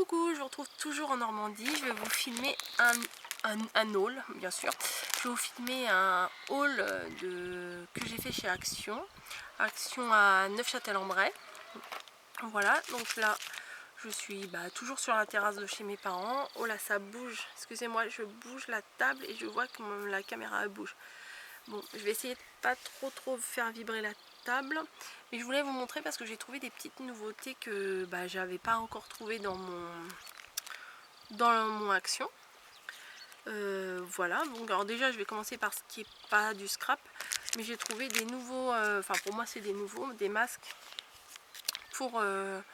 Coucou, je vous retrouve toujours en Normandie. Je vais vous filmer un haul, bien sûr. Je vais vous filmer un haul que j'ai fait chez Action. Action à Neufchâtel-en-Bray. Voilà, donc là, je suis toujours sur la terrasse de chez mes parents. Oh là, ça bouge. Excusez-moi, je bouge la table et je vois que la caméra bouge. Bon, je vais essayer de pas trop faire vibrer la table, mais je voulais vous montrer parce que j'ai trouvé des petites nouveautés que j'avais pas encore trouvé dans mon Action. Voilà, donc alors déjà je vais commencer par ce qui est pas du scrap, mais j'ai trouvé des nouveaux, enfin pour moi c'est des nouveaux, des masques pour le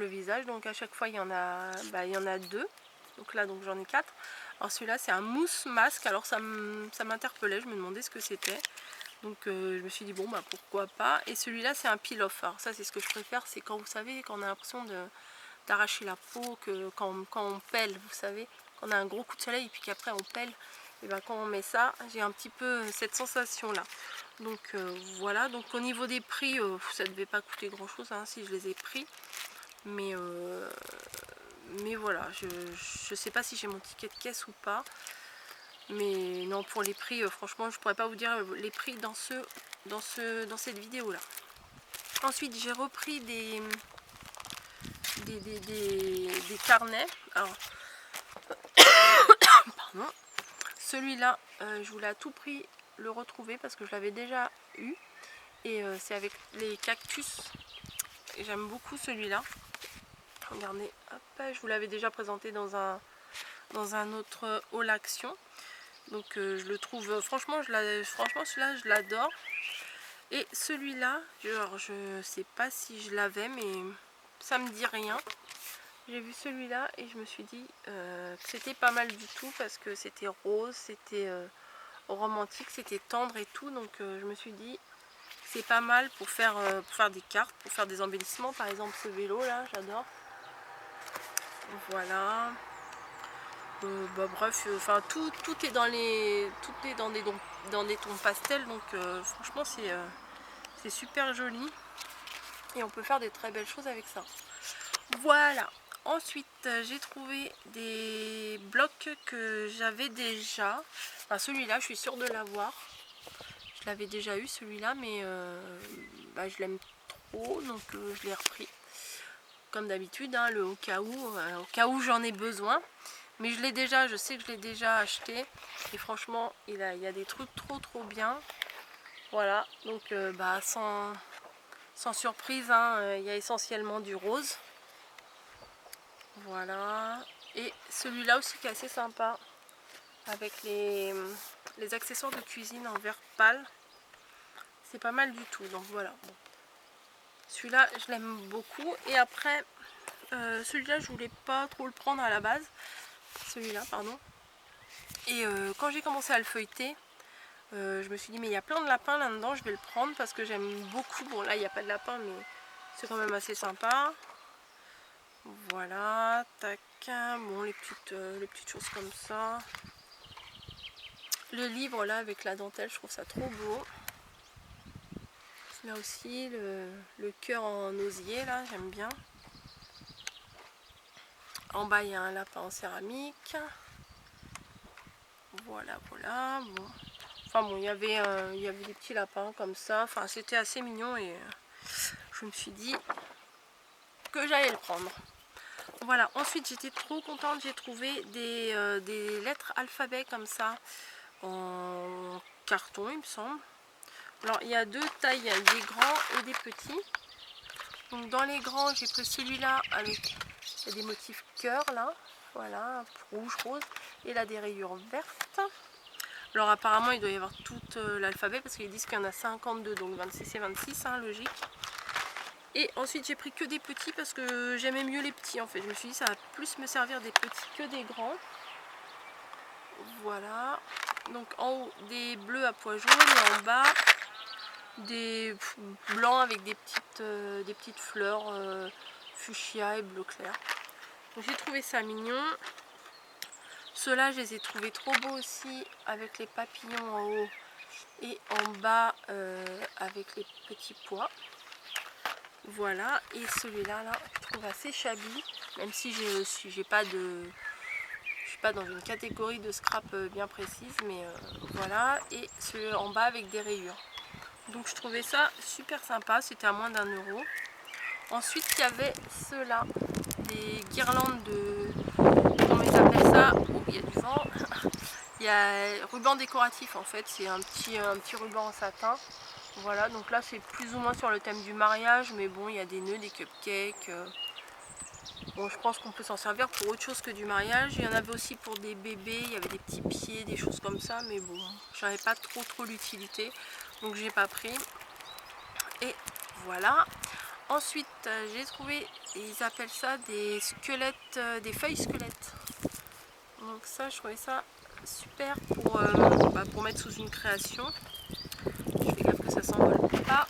visage. Donc à chaque fois il y en a deux, donc là donc j'en ai 4. Alors celui-là c'est un mousse masque, alors ça m'interpellait, je me demandais ce que c'était. Donc je me suis dit bon pourquoi pas. Et celui-là c'est un peel-off. Alors ça c'est ce que je préfère, c'est quand vous savez quand on a l'impression d'arracher la peau, que quand on pèle, vous savez, quand on a un gros coup de soleil et puis qu'après on pèle, et quand on met ça, j'ai un petit peu cette sensation là. Donc voilà, donc au niveau des prix, ça ne devait pas coûter grand chose si je les ai pris. Mais voilà, je sais pas si j'ai mon ticket de caisse ou pas. Mais non, pour les prix, franchement, je pourrais pas vous dire les prix dans cette vidéo là. Ensuite, j'ai repris des carnets. Alors, pardon. Celui-là, je voulais à tout prix le retrouver parce que je l'avais déjà eu. Et c'est avec les cactus. J'aime beaucoup celui-là. Regardez, hop, je vous l'avais déjà présenté dans un autre haul Action. Donc je le trouve, franchement celui-là je l'adore. Et celui-là, je sais pas si je l'avais, mais ça me dit rien. J'ai vu celui-là et je me suis dit que c'était pas mal du tout parce que c'était rose, c'était romantique, c'était tendre et tout. Donc je me suis dit c'est pas mal pour faire des cartes, pour faire des embellissements. Par exemple ce vélo là, j'adore. Voilà. Bref, enfin tout est dans des tons pastels, donc franchement c'est super joli et on peut faire des très belles choses avec ça. Voilà. Ensuite j'ai trouvé des blocs que j'avais déjà. Enfin celui-là je suis sûre de l'avoir. Je l'avais déjà eu celui-là, mais je l'aime trop, donc je l'ai repris. Comme d'habitude, au cas où j'en ai besoin. Mais je sais que je l'ai déjà acheté. Et franchement, il y a des trucs trop bien. Voilà, donc sans surprise, il y a essentiellement du rose. Voilà. Et celui-là aussi qui est assez sympa. Avec les accessoires de cuisine en verre pâle. C'est pas mal du tout. Donc voilà. Bon. Celui-là, je l'aime beaucoup. Et après, celui-là, je voulais pas trop le prendre à la base. Celui-là, pardon. Et quand j'ai commencé à le feuilleter, je me suis dit mais il y a plein de lapins là-dedans, je vais le prendre parce que j'aime beaucoup. Bon là il n'y a pas de lapin mais c'est quand même assez sympa. Voilà, tac, bon les petites choses comme ça. Le livre là avec la dentelle, je trouve ça trop beau. Là aussi le cœur en osier là, j'aime bien. En bas il y a un lapin en céramique. Voilà. Bon. Enfin bon, il y avait des petits lapins comme ça. Enfin c'était assez mignon et je me suis dit que j'allais le prendre. Voilà, ensuite j'étais trop contente, j'ai trouvé des lettres alphabet comme ça en carton il me semble. Alors il y a deux tailles, des grands et des petits. Donc dans les grands j'ai pris celui-là avec des motifs cœur là, voilà, rouge, rose, et là des rayures vertes. Alors apparemment il doit y avoir tout l'alphabet parce qu'ils disent qu'il y en a 52, donc 26 et 26, logique. Et ensuite j'ai pris que des petits parce que j'aimais mieux les petits en fait. Je me suis dit ça va plus me servir des petits que des grands. Voilà. Donc en haut des bleus à pois jaunes et en bas des blancs avec des petites fleurs fuchsia et bleu clair. Donc j'ai trouvé ça mignon. Ceux-là je les ai trouvés trop beaux aussi avec les papillons en haut et en bas avec les petits pois. Voilà, et celui-là, là, je trouve assez shabby, même si j'ai pas de... Je suis pas dans une catégorie de scrap bien précise, mais voilà. Et celui en bas avec des rayures. Donc je trouvais ça super sympa, c'était à moins d'1 €. Ensuite, il y avait ceux-là, des guirlandes de... Comment ils appellent ça? Oh, il y a du vent. Il y a ruban décoratif en fait, c'est un petit ruban en satin. Voilà, donc là c'est plus ou moins sur le thème du mariage, mais bon, il y a des nœuds, des cupcakes. Bon, je pense qu'on peut s'en servir pour autre chose que du mariage. Il y en avait aussi pour des bébés, il y avait des petits pieds, des choses comme ça, mais bon, j'avais pas trop l'utilité, donc j'ai pas pris. Et voilà. Ensuite, j'ai trouvé, ils appellent ça des squelettes, des feuilles squelettes. Donc ça, je trouvais ça super pour mettre sous une création. Je fais gaffe que ça s'envole pas.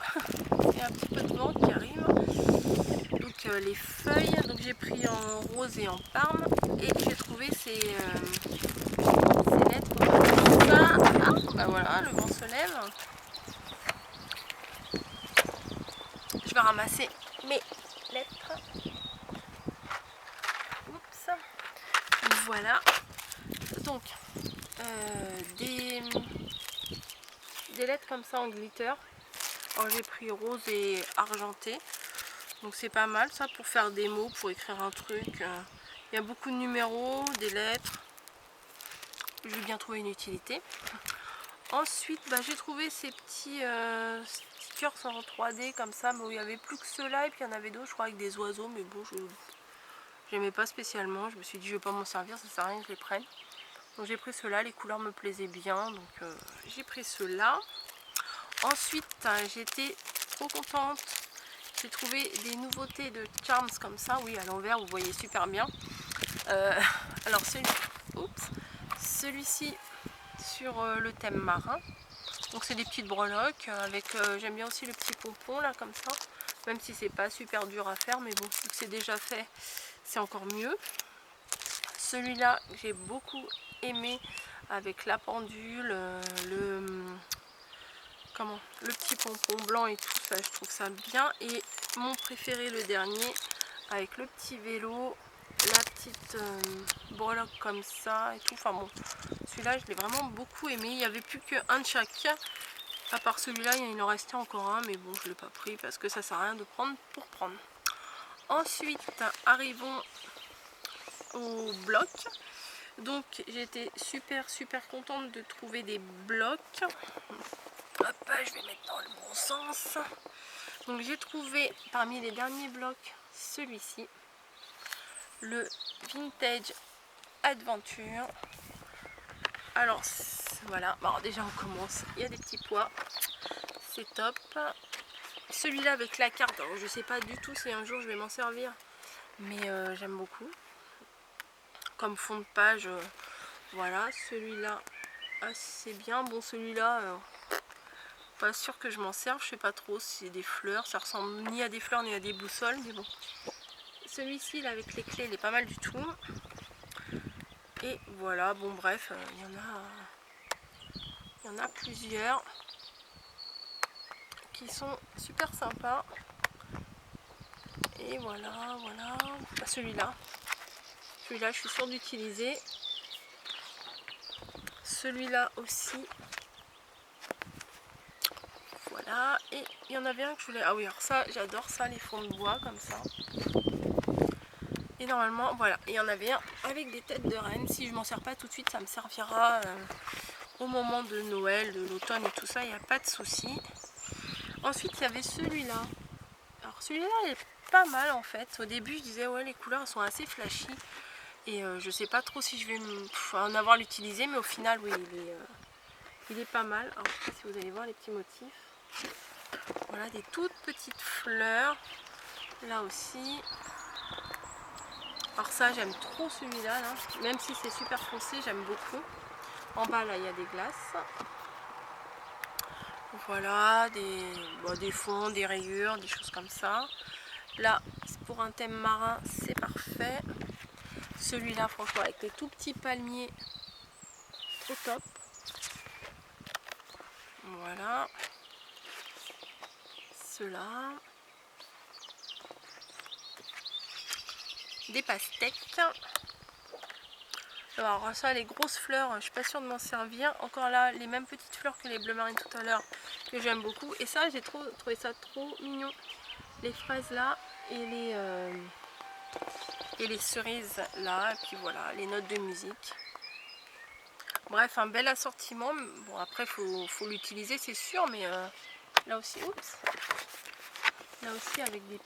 Il y a un petit peu de vent qui arrive. Donc les feuilles, donc j'ai pris en rose et en parme. Et j'ai trouvé ces lettres comme ça. Ah, bah voilà, le vent se lève. Je vais ramasser mes lettres. Oups. Voilà. Donc, des lettres comme ça en glitter. Alors j'ai pris rose et argenté. Donc c'est pas mal ça pour faire des mots, pour écrire un truc. Il y a beaucoup de numéros, des lettres. Je vais bien trouver une utilité. Ensuite, j'ai trouvé ces petits stickers en 3D comme ça, mais il n'y avait plus que ceux-là, et puis il y en avait d'autres, je crois, avec des oiseaux, mais bon, j'aimais pas spécialement. Je me suis dit, je vais pas m'en servir, ça sert à rien que je les prenne. Donc j'ai pris ceux-là, les couleurs me plaisaient bien, donc j'ai pris ceux-là. Ensuite, j'étais trop contente. J'ai trouvé des nouveautés de Charms comme ça, oui, à l'envers, vous voyez super bien. Alors celui-ci sur le thème marin. Donc c'est des petites breloques avec, j'aime bien aussi le petit pompon là comme ça, même si c'est pas super dur à faire, mais bon, vu que c'est déjà fait, c'est encore mieux. Celui-là, j'ai beaucoup aimé avec la pendule, le petit pompon blanc et tout ça, je trouve ça bien. Et mon préféré, le dernier, avec le petit vélo, la petite breloque comme ça et tout. Enfin bon, celui-là, je l'ai vraiment beaucoup aimé. Il n'y avait plus qu'un de chaque. À part celui-là, il en restait encore un, mais bon, je ne l'ai pas pris parce que ça sert à rien de prendre pour prendre. Ensuite, arrivons au bloc. Donc, j'étais super contente de trouver des blocs. Hop, je vais mettre dans le bon sens. Donc, j'ai trouvé parmi les derniers blocs celui-ci, le Vintage Adventure. Alors, voilà. Bon, déjà, on commence. Il y a des petits pois. C'est top. Celui-là avec la carte, alors je sais pas du tout si un jour je vais m'en servir, mais j'aime beaucoup. Comme fond de page, voilà. Celui-là, assez bien. Bon, celui-là, pas sûr que je m'en serve. Je sais pas trop si c'est des fleurs. Ça ressemble ni à des fleurs ni à des boussoles, mais bon. Celui-ci, là, avec les clés, il est pas mal du tout. Et voilà, bon, bref, il y en a plusieurs qui sont super sympas. Et voilà. Celui-là, je suis sûre d'utiliser. Celui-là aussi. Voilà. Et il y en avait un que je voulais... Ah oui, alors ça, j'adore ça, les fonds de bois comme ça. Et normalement, voilà. Il y en avait un avec des têtes de reine. Si je m'en sers pas tout de suite, ça me servira au moment de Noël, de l'automne et tout ça. Il n'y a pas de souci. Ensuite, il y avait celui-là. Alors celui-là, il est pas mal en fait. Au début, je disais, ouais, les couleurs sont assez flashy. Et je sais pas trop si je vais en avoir l'utiliser, mais au final, oui, il est pas mal. Alors, je sais pas si vous allez voir les petits motifs. Voilà, des toutes petites fleurs. Là aussi. Alors ça, j'aime trop celui-là. Là. Même si c'est super foncé, j'aime beaucoup. En bas, là, il y a des glaces. Voilà, des fonds, des rayures, des choses comme ça. Là, pour un thème marin, c'est parfait. Celui-là, franchement, avec les tout petits palmiers, au top. Voilà. Ceux-là. des pastèques. Alors ça, les grosses fleurs, je suis pas sûre de m'en servir. Encore là, les mêmes petites fleurs que les bleu marine tout à l'heure, que j'aime beaucoup. Et ça, j'ai trouvé ça trop mignon. Les fraises là et les cerises là. Et puis voilà, les notes de musique. Bref, un bel assortiment. Bon, après, faut l'utiliser, c'est sûr, mais là aussi, oups. Là aussi, avec des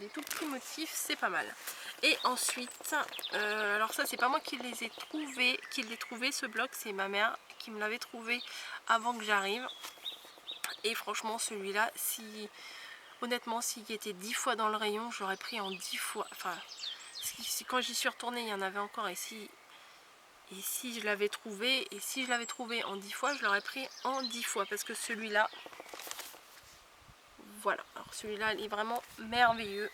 tout petits motifs, c'est pas mal. Et ensuite, alors ça, c'est pas moi qui les ai trouvés, ce bloc, c'est ma mère qui me l'avait trouvé avant que j'arrive. Et franchement, celui-là, honnêtement, s'il était 10 fois dans le rayon, j'aurais pris en 10 fois. Enfin, quand j'y suis retournée, il y en avait encore. Et si je l'avais trouvé, en 10 fois, je l'aurais pris en 10 fois. Parce que celui-là, voilà. Alors celui-là, il est vraiment merveilleux.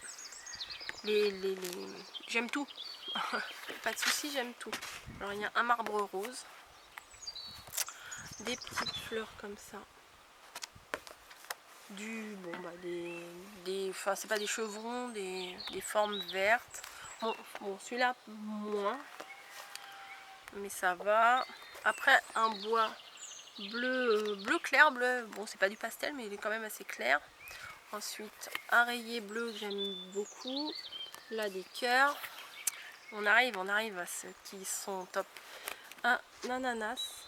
J'aime tout. Pas de souci, j'aime tout. Alors il y a un marbre rose. Des petites fleurs comme ça. Enfin c'est pas des chevrons, des formes vertes. Bon celui-là moins, mais ça va. Après un bois bleu clair, bon c'est pas du pastel mais il est quand même assez clair. Ensuite un rayé bleu que j'aime beaucoup. Là des cœurs. On arrive à ceux qui sont top. Un ananas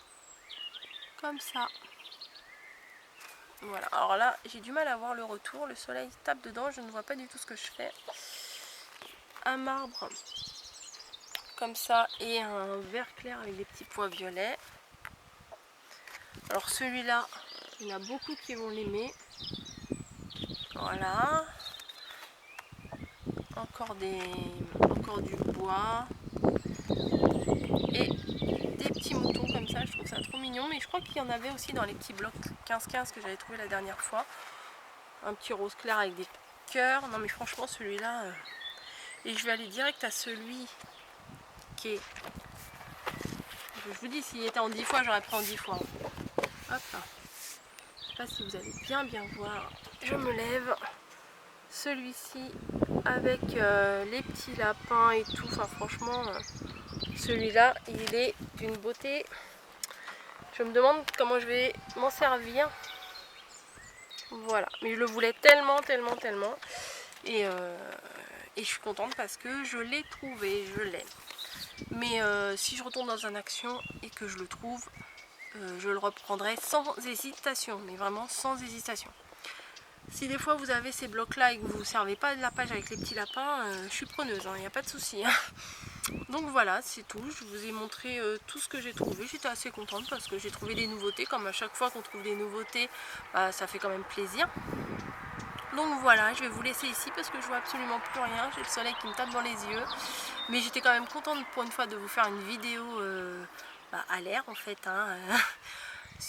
comme ça. Voilà, alors là j'ai du mal à voir le retour, le soleil tape dedans, je ne vois pas du tout ce que je fais. Un marbre comme ça et un vert clair avec des petits pois violets. Alors celui-là, il y en a beaucoup qui vont l'aimer. Voilà. Encore du bois. Et des petits moutons comme ça, je trouve ça trop mignon. Mais je crois qu'il y en avait aussi dans les petits blocs 15-15 que j'avais trouvé la dernière fois. Un petit rose clair avec des cœurs. Non mais franchement celui-là... Et je vais aller direct à celui qui est... Je vous dis, s'il était en 10 fois, j'aurais pris en 10 fois. Hop là. Je sais pas si vous allez bien voir. Je me lève. Celui-ci avec les petits lapins et tout. Enfin franchement, celui-là, il est d'une beauté. Je me demande comment je vais m'en servir. Voilà. Mais je le voulais tellement. Et je suis contente parce que je l'ai trouvé, je l'ai. Mais si je retourne dans un action et que je le trouve, je le reprendrai sans hésitation. Mais vraiment sans hésitation. Si des fois vous avez ces blocs là et que vous ne servez pas de la page avec les petits lapins, je suis preneuse, il n'y a pas de souci. Donc voilà, c'est tout. Je vous ai montré tout ce que j'ai trouvé. J'étais assez contente parce que j'ai trouvé des nouveautés. Comme à chaque fois qu'on trouve des nouveautés, bah, ça fait quand même plaisir. Donc voilà, je vais vous laisser ici parce que je vois absolument plus rien. J'ai le soleil qui me tape dans les yeux. Mais j'étais quand même contente pour une fois de vous faire une vidéo à l'air en fait.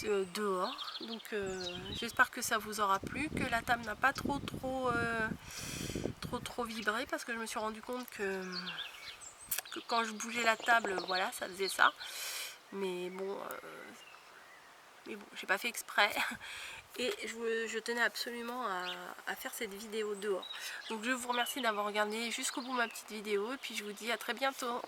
Dehors. Donc j'espère que ça vous aura plu, que la table n'a pas trop vibré parce que je me suis rendu compte que quand je bougeais la table, voilà, ça faisait ça. Mais bon, j'ai pas fait exprès. Et je tenais absolument à faire cette vidéo dehors. Donc je vous remercie d'avoir regardé jusqu'au bout ma petite vidéo et puis je vous dis à très bientôt.